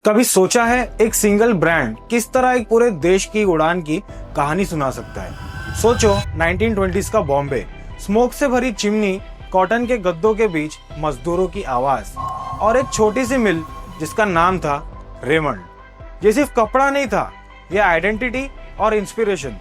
कभी सोचा है एक सिंगल ब्रांड किस तरह एक पूरे देश की उड़ान की कहानी सुना सकता है। सोचो 1920s का बॉम्बे, स्मोक से भरी चिमनी, कॉटन के गद्दों के बीच मजदूरों की आवाज और एक छोटी सी मिल जिसका नाम था रेमंड। ये सिर्फ कपड़ा नहीं था, ये आइडेंटिटी और इंस्पिरेशन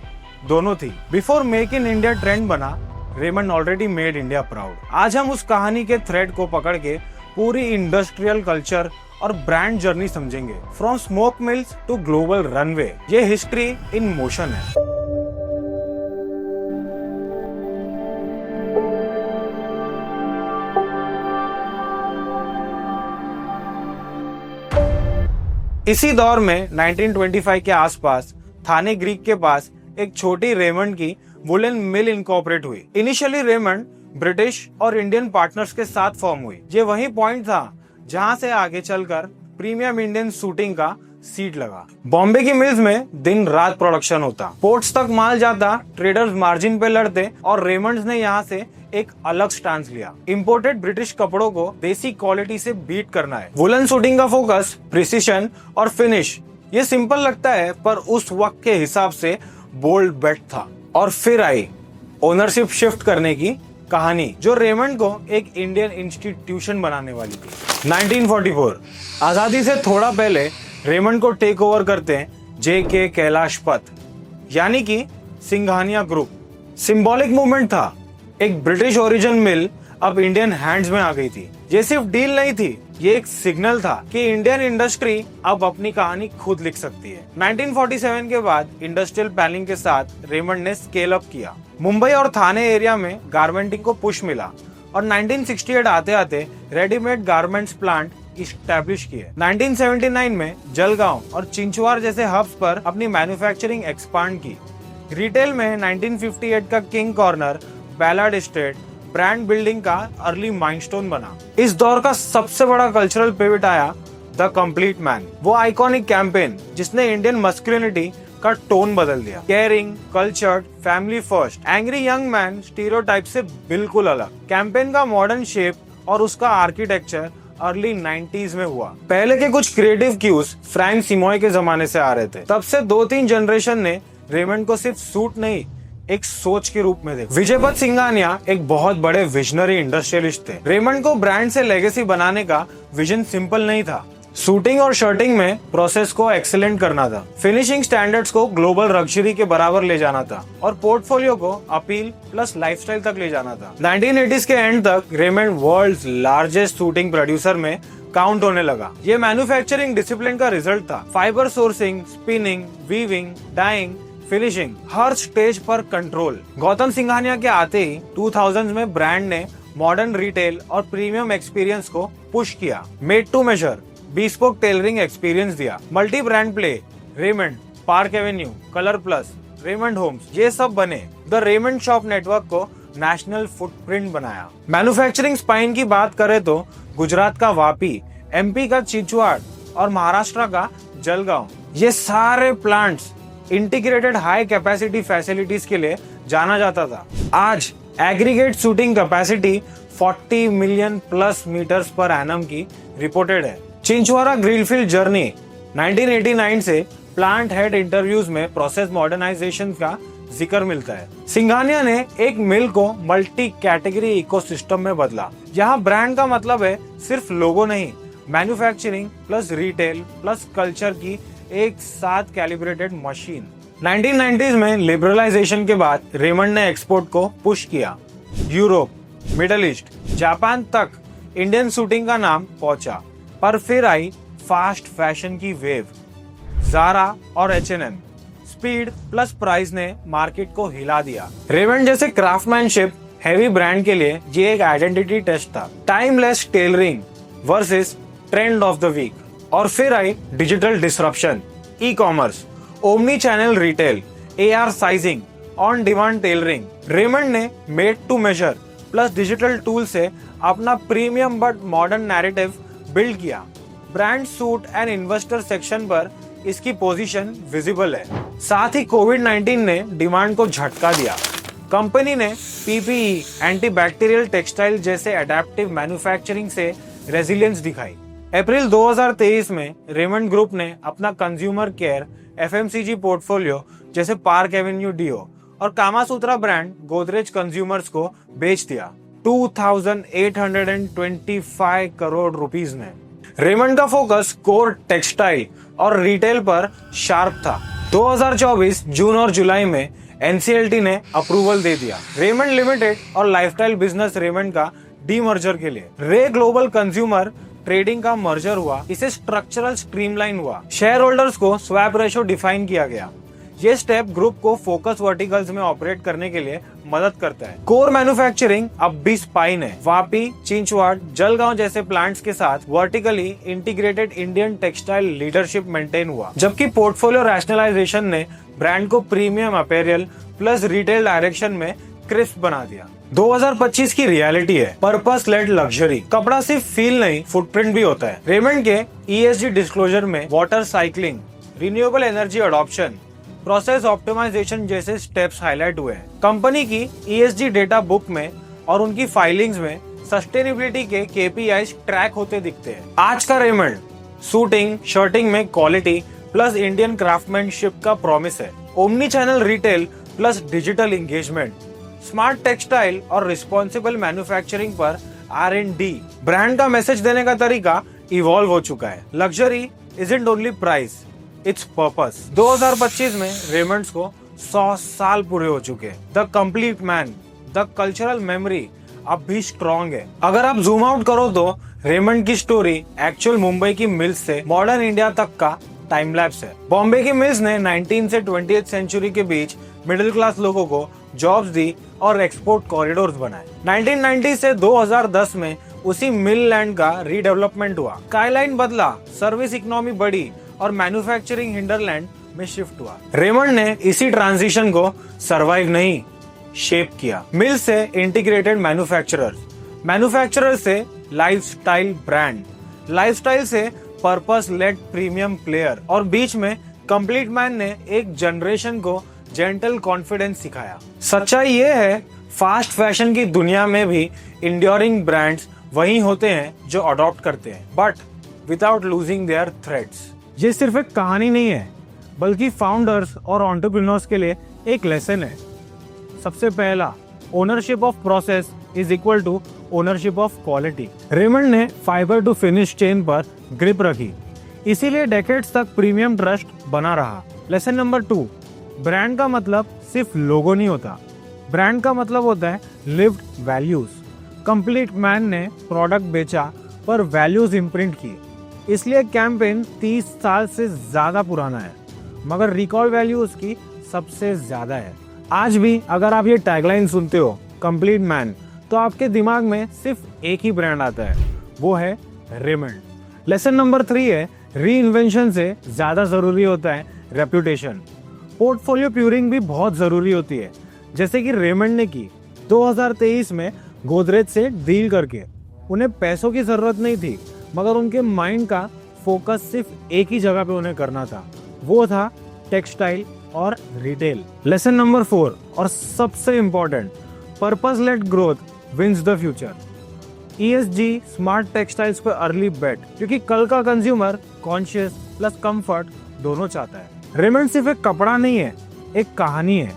दोनों थी। Before make in India trend बना, Raymond already made India proud. आज हम उस कहानी के थ्रेड को पकड़ के पूरी इंडस्ट्रियल कल्चर और ब्रांड जर्नी समझेंगे, from smoke mills to global runway. ये हिस्ट्री इन मोशन है। इसी दौर में 1925 के आसपास थाने ग्रीक के पास एक छोटी रेमंड की वुलन मिल इनकॉर्पोरेट हुई। इनिशियली रेमंड ब्रिटिश और इंडियन पार्टनर्स के साथ फॉर्म हुई। ये वही पॉइंट था जहां से आगे चलकर प्रीमियम इंडियन शूटिंग का सीट लगा। बॉम्बे की मिल्स में दिन रात प्रोडक्शन होता, पोर्ट्स तक माल जाता, ट्रेडर्स मार्जिन पे लड़ते और रेमंड्स ने यहाँ से एक अलग स्टांस लिया। इंपोर्टेड ब्रिटिश कपड़ों को देसी क्वालिटी से बीट करना है। वुलन शूटिंग का फोकस प्रिसिशन और फिनिश। ये सिंपल लगता है पर उस वक्त के हिसाब से बोल्ड बेट था। और फिर आई ओनरशिप शिफ्ट करने की कहानी, जो रेमंड को एक इंडियन इंस्टीट्यूशन बनाने वाली थी। 1944 आजादी से थोड़ा पहले रेमंड को टेक ओवर करते हैं J.K. कैलाशपत, यानी कि सिंघानिया ग्रुप। सिंबॉलिक मूवमेंट था। एक ब्रिटिश ओरिजिन मिल अब इंडियन हैंड्स में आ गई थी। ये सिर्फ डील नहीं थी, ये एक सिग्नल था कि इंडियन इंडस्ट्री अब अपनी कहानी खुद लिख सकती है। 1947 के बाद इंडस्ट्रियल प्लानिंग के साथ रेमंड ने स्केल अप किया। मुंबई और थाने एरिया में गारमेंटिंग को पुश मिला और 1968 आते आते रेडीमेड गारमेंट्स प्लांट इस्टेब्लिश किए। 1979 में जलगांव और चिंचवार जैसे हब्स पर अपनी मैन्युफैक्चरिंग एक्सपांड की। रिटेल में 1958 का King Corner, Ballard Estate brand building का अर्ली माइलस्टोन बना। इस दौर का सबसे बड़ा कल्चरल पिवट आया द कंप्लीट मैन, वो आइकॉनिक कैंपेन जिसने इंडियन मस्कुलिनिटी का टोन बदल दिया। Caring, cultured, family first, angry young man stereotype से बिल्कुल अलग। कैंपेन का मॉडर्न शेप और उसका आर्किटेक्चर अर्ली 90s में हुआ। पहले के कुछ क्रिएटिव क्यूज फ्रैंक सिमोय के जमाने से आ रहे थे। तब से 2-3 जनरेशन ने रेमंड को सिर्फ सूट नहीं, एक सोच के रूप में देखा। विजयपत सिंघानिया एक बहुत बड़े विजनरी इंडस्ट्रियलिस्ट थे। रेमंड को ब्रांड से लेगेसी बनाने का विजन सिंपल नहीं था। सूटिंग और शर्टिंग में प्रोसेस को एक्सीलेंट करना था, फिनिशिंग स्टैंडर्ड्स को ग्लोबल लग्जरी के बराबर ले जाना था और पोर्टफोलियो को अपील प्लस लाइफस्टाइल तक ले जाना था। 1980s के एंड तक Raymond world's largest suiting producer में काउंट होने लगा। ये मैन्युफैक्चरिंग डिसिप्लिन का रिजल्ट था। Fibre sourcing, spinning, weaving, dyeing, finishing, हर स्टेज पर कंट्रोल। गौतम सिंघानिया के आते ही 2000s में ब्रांड ने मॉडर्न रिटेल और प्रीमियम एक्सपीरियंस को पुश किया। Made to measure, bespoke tailoring experience दिया। Multi brand play, Raymond, Park Avenue, Color Plus, Raymond homes, ये सब बने। द रेमंड शॉप नेटवर्क को नेशनल फुटप्रिंट बनाया। मैन्युफैक्चरिंग स्पाइन की बात करें तो गुजरात का वापी, MP का चिंचवाड़ और महाराष्ट्र का जलगांव, ये सारे plants integrated high capacity facilities के लिए जाना जाता था। आज aggregate suiting capacity 40 million plus meters पर एनम की रिपोर्टेड है। चिंचवारा ग्रीनफील्ड जर्नी 1989 से प्लांट हेड इंटरव्यूज में प्रोसेस मॉडर्नाइजेशन का जिक्र मिलता है। सिंघानिया ने एक मिल को मल्टी कैटेगरी इकोसिस्टम में बदला। यहाँ ब्रांड का मतलब है सिर्फ लोगो नहीं, manufacturing plus retail plus culture की एक साथ कैलिब्रेटेड मशीन। 1990s में लिबरलाइजेशन के बाद रेमंड ने एक्सपोर्ट को पुश किया। यूरोप, मिडिल ईस्ट, जापान तक इंडियन शूटिंग का नाम पहुंचा। पर फिर आई फास्ट फैशन की वेव। ज़ारा और H&M, स्पीड प्लस प्राइस ने मार्केट को हिला दिया। रेमंड जैसे क्राफ्टमैनशिप हैवी ब्रांड के लिए ये एक आइडेंटिटी टेस्ट था। Timeless tailoring versus trend of the week. और फिर आई digital disruption, e-commerce, omni channel retail, AR sizing, on demand tailoring. Raymond ने made to measure plus digital tool से अपना premium but modern narrative build किया। Brand suit and investor section पर इसकी position visible है। साथ ही कोविड-19 ने डिमांड को झटका दिया। कंपनी ने PPE, एंटीबैक्टीरियल टेक्सटाइल जैसे अडेप्टिव मैन्युफैक्चरिंग से रेजिलियंस दिखाई। अप्रैल 2023 में रेमंड ग्रुप ने अपना कंज्यूमर केयर एफएमसीजी पोर्टफोलियो जैसे पार्क एवेन्यू डियो और कामासूत्रा ब्रांड गोदरेज कंज्यूमर्स को बेच दिया 2,825 करोड़ रुपीस में। रेमंड का फोकस कोर टेक्सटाइल और रिटेल पर शार्प था। 2024 जून और जुलाई में एनसीएलटी ने अप्रूवल दे दिया रेमंड लिमिटेड और लाइफस्टाइल बिजनेस रेमंड का डीमर्जर के लिए। रे ग्लोबल कंज्यूमर ट्रेडिंग का मर्जर हुआ, इसे स्ट्रक्चरल स्ट्रीमलाइन हुआ, शेयर होल्डर्स को स्वैप रेशो डिफाइन किया गया। ये स्टेप ग्रुप को फोकस वर्टिकल्स में ऑपरेट करने के लिए मदद करता है। कोर मैन्युफैक्चरिंग अब भी स्पाइन है। वापी, चिंचवाड़, जलगांव जैसे प्लांट्स के साथ vertically integrated Indian textile leadership maintain हुआ, जबकि पोर्टफोलियो रैशनलाइजेशन ने ब्रांड को premium apparel plus retail direction में क्रिस्प बना दिया। 2025 की रियलिटी है पर्पस लेड लग्जरी। कपड़ा सिर्फ फील नहीं, फुटप्रिंट भी होता है। रेमंड के ESG डिस्क्लोजर में water cycling, renewable energy adoption, process optimisation जैसे स्टेप्स हाईलाइट हुए हैं। कंपनी की ESG डेटा बुक में और उनकी फाइलिंग्स में सस्टेनेबिलिटी के KPIs ट्रैक होते दिखते हैं। आज का रेमंड सूटिंग शर्टिंग में क्वालिटी प्लस इंडियन क्राफ्टमैनशिप का प्रॉमिस है। Omni channel retail plus digital engagement, smart textile और रिस्पॉन्सिबल मैन्युफैक्चरिंग पर R&D। ब्रांड का मैसेज देने का तरीका इवॉल्व हो चुका है। Luxury isn't only price, it's purpose. 2025 में रेमंड्स को 100 साल पूरे हो चुके हैं। The complete man, the cultural memory अब भी स्ट्रॉन्ग है। अगर आप जूम आउट करो तो रेमंड की स्टोरी एक्चुअल मुंबई की मिल्स से मॉडर्न इंडिया तक का टाइम लैप्स है। बॉम्बे की मिल्स ने 19 से 20th सेंचुरी के बीच मिडिल क्लास लोगों को जॉब्स दी और एक्सपोर्ट कॉरिडोर्स बनाए। 1990 से 2010 में उसी मिल लैंड का रीडेवलपमेंट हुआ, स्काईलाइन बदला, सर्विस इकोनॉमी बढ़ी और मैन्युफैक्चरिंग हिंडरलैंड में शिफ्ट हुआ। रेमंड ने इसी ट्रांजिशन को सरवाइव नहीं, शेप किया। मिल से इंटीग्रेटेड मैन्युफैक्चरर से लाइफस्टाइल ब्रांड, लाइफस्टाइल से पर्पस लेड प्रीमियम प्लेयर और बीच में कंप्लीट मैन ने एक जनरेशन को जेंटल कॉन्फिडेंस सिखाया। सच्चाई ये है, फास्ट फैशन की दुनिया में भी इंड्योरिंग ब्रांड्स वही होते हैं जो अडॉप्ट करते हैं, but without losing their threads. ये सिर्फ एक कहानी नहीं है, बल्कि फाउंडर्स और एंटरप्रेन्योर्स के लिए एक लेसन है। सबसे पहला, ownership of process is equal to ownership of quality. Raymond ने फाइबर टू फिनिश चेन पर ग्रिप रखी, इसीलिए डेकेड्स तक प्रीमियम ट्रस्ट बना रहा। लेसन नंबर 2, ब्रांड का मतलब सिर्फ लोगो नहीं होता, ब्रांड का मतलब होता है लिव्ड वैल्यूज। कंप्लीट मैन ने प्रोडक्ट बेचा पर वैल्यूज इम्प्रिंट की, इसलिए कैंपेन 30 साल से ज्यादा पुराना है, मगर रिकॉल वैल्यू उसकी सबसे ज्यादा है। आज भी अगर आप ये टैगलाइन सुनते हो कंप्लीट मैन, तो आपके दिमाग में सिर्फ एक ही ब्रांड आता है, वो है रेमंड। लेसन नंबर 3 है, री इन्वेंशन से ज्यादा जरूरी होता है रेप्यूटेशन। पोर्टफोलियो प्यूरिंग भी बहुत जरूरी होती है, जैसे कि रेमंड ने की 2023 में गोदरेज से डील करके। उन्हें पैसों की जरूरत नहीं थी, मगर उनके माइंड का फोकस सिर्फ एक ही जगह पे उन्हें करना था, वो था टेक्सटाइल और रिटेल। लेसन नंबर 4 और सबसे important, purpose led growth wins the future. ESG smart textiles पर अर्ली बेट, क्योंकि कल का कंज्यूमर कॉन्शियस प्लस कंफर्ट दोनों चाहता है। रेमंड सिर्फ एक कपड़ा नहीं है, एक कहानी है।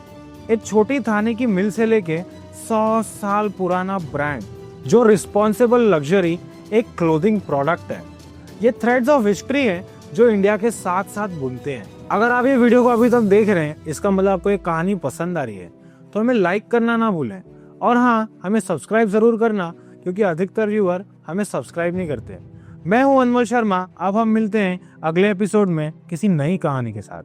एक छोटी थाने की मिल से लेके 100 साल पुराना ब्रांड जो रिस्पॉन्सिबल लग्जरी एक क्लोथिंग प्रोडक्ट है। ये थ्रेड्स ऑफ हिस्ट्री है जो इंडिया के साथ साथ बुनते हैं। अगर आप ये वीडियो को अभी तक देख रहे हैं, इसका मतलब आपको ये कहानी पसंद आ रही है, तो हमें लाइक करना ना भूलें। और हाँ, हमें सब्सक्राइब जरूर करना, क्योंकि अधिकतर व्यूअर हमें सब्सक्राइब नहीं करते। मैं हूं अनमोल शर्मा, अब हम मिलते हैं अगले एपिसोड में किसी नई कहानी के साथ।